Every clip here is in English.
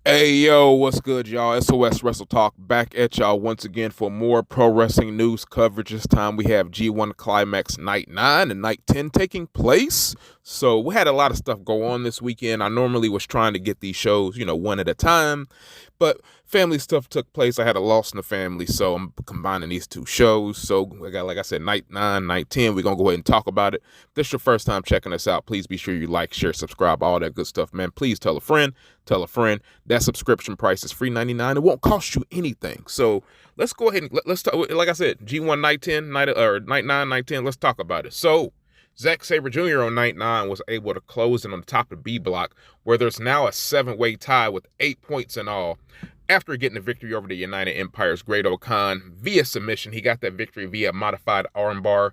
Hey yo, what's good, y'all? SOS Wrestle Talk back at y'all once again for more pro wrestling news coverage. This time we have G1 Climax Night 9 and Night 10 taking place. So we had a lot of stuff go on this weekend. I normally was trying to get these shows, one at a time, but family stuff took place. I had a loss in the family, so I'm combining these two shows. So I got, like I said, Night 9, Night 10. We're going to go ahead and talk about it. If this is your first time checking us out, please be sure you like, share, subscribe, all that good stuff, man. Please tell a friend. Tell a friend. That subscription price is free $99. It won't cost you anything. So let's go ahead and let's talk. Like I said, G1 Night 10, Night 9, Night 10. Let's talk about it. So Zack Sabre Jr. on Night 9 was able to close in on the top of the B block, where there's now a 7-way tie with 8 points in all. After getting the victory over the United Empire's Great Khan via submission, he got that victory via modified armbar.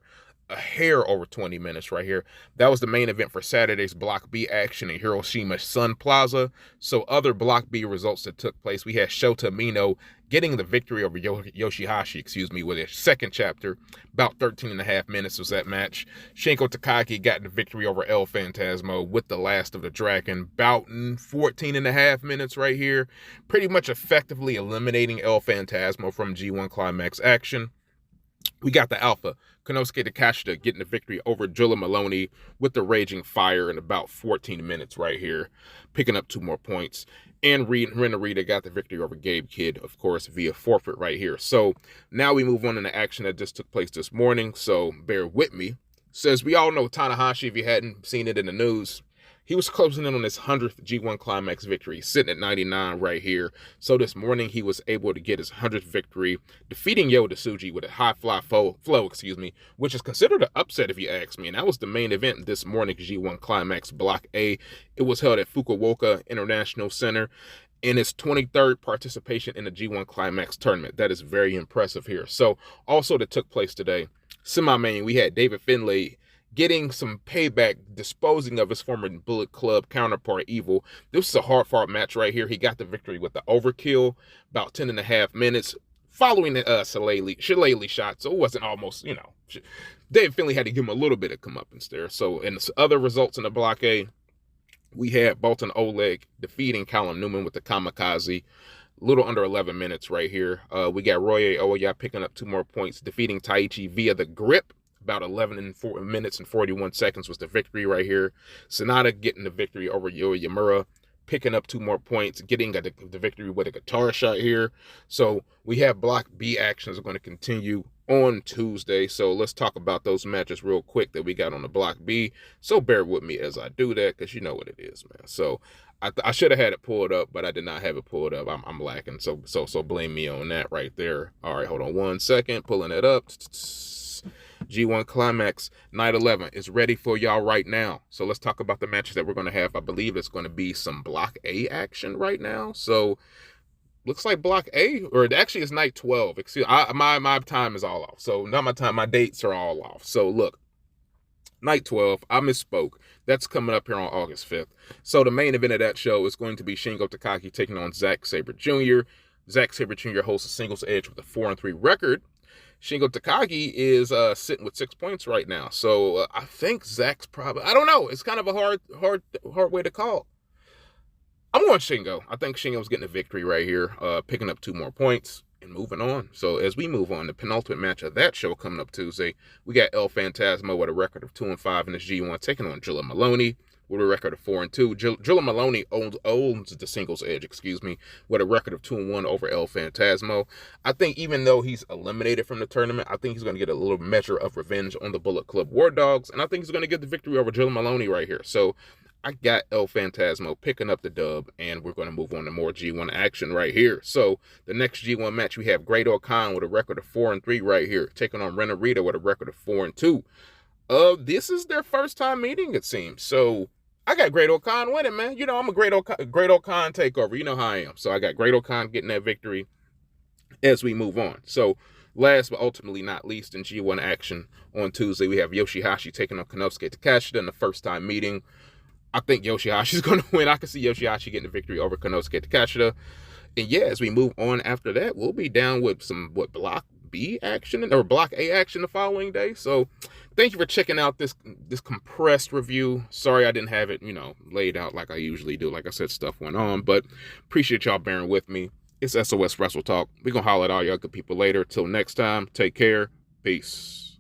A hair over 20 minutes right here. That was the main event for Saturday's Block B action in Hiroshima Sun Plaza. So other Block B results that took place, we had Shota Umino getting the victory over Yoshihashi, with a second chapter. About 13 and a half minutes was that match. Shingo Takagi got the victory over El Phantasmo with the Last of the Dragon. About 14 and a half minutes right here. Pretty much effectively eliminating El Phantasmo from G1 Climax action. We got the Alpha, Konosuke Takeshita, getting the victory over Jilla Maloney with the Raging Fire in about 14 minutes right here, picking up 2 more points. And Ren Narita got the victory over Gabe Kidd, of course, via forfeit right here. So now we move on into action that just took place this morning, so bear with me. Says we all know Tanahashi, if you hadn't seen it in the news, he was closing in on his 100th G1 Climax victory, sitting at 99 right here. So this morning, he was able to get his 100th victory, defeating Yoda Tsuji with a high fly flow, which is considered an upset if you ask me. And that was the main event this morning's G1 Climax Block A. It was held at Fukuoka International Center in his 23rd participation in the G1 Climax tournament. That is very impressive here. So also that took place today, semi-main, we had David Finlay getting some payback, disposing of his former Bullet Club counterpart, Evil. This is a hard-fought match right here. He got the victory with the overkill, about 10 and a half minutes, following the Shillelagh shot. So it wasn't almost, David Finlay had to give him a little bit of comeuppance there. So in the other results in the Block A, we had Bolton Oleg defeating Callum Newman with the Kamikaze. Little under 11 minutes right here. We got Roye Oya picking up 2 more points, defeating Taichi via the grip. About 11 minutes and 41 seconds was the victory right here. Sonata getting the victory over Yoya Yamura, picking up 2 more points, getting the victory with a guitar shot here. So we have Block B actions are going to continue on Tuesday. So let's talk about those matches real quick that we got on the Block B. So bear with me as I do that, because you know what it is, man. So I should have had it pulled up, but I did not have it pulled up. I'm lacking. So blame me on that right there. All right, hold on 1 second. Pulling it up. G1 Climax Night 11 is ready for y'all right now. So let's talk about the matches that we're going to have. I believe it's going to be some Block A action right now. So looks like Block A, or actually it's Night 12. Excuse my time is all off. So not my time, my dates are all off. So look, Night 12, I misspoke. That's coming up here on August 5th. So the main event of that show is going to be Shingo Takagi taking on Zack Sabre Jr. Zack Sabre Jr. holds a singles edge with a 4-3 record. Shingo Takagi is sitting with 6 points right now. So I think Zack's probably, I don't know. It's kind of a hard way to call. I'm on Shingo. I think Shingo's getting a victory right here, picking up 2 more points and moving on. So as we move on, the penultimate match of that show coming up Tuesday, we got El Phantasmo with a record of 2-5 in his G1, taking on Jilla Maloney with a record of 4-2. Jilla Maloney owns the singles edge, with a record of 2-1 over El Phantasmo. I think even though he's eliminated from the tournament, I think he's going to get a little measure of revenge on the Bullet Club War Dogs, and I think he's going to get the victory over Jilla Maloney right here. So I got El Phantasmo picking up the dub, and we're going to move on to more G1 action right here. So the next G1 match, we have Great Khan with a record of 4-3 right here, taking on Ren Narita with a record of 4-2. This is their first time meeting, it seems. So I got Great Khan winning, man. I'm a Great Khan takeover. You know how I am. So I got Great Khan getting that victory as we move on. So last but ultimately not least in G1 action on Tuesday, we have Yoshihashi taking on Konosuke Takeshita in the first time meeting. I think Yoshihashi's going to win. I can see Yoshihashi getting the victory over Konosuke Takeshita. And yeah, as we move on after that, we'll be down with some, Block B action or Block A action the following day. So thank you for checking out this compressed review. Sorry I didn't have it, laid out like I usually do. Like I said, stuff went on, but appreciate y'all bearing with me. It's SOS Wrestle Talk. We're going to holler at all y'all good people later. Till next time, take care. Peace.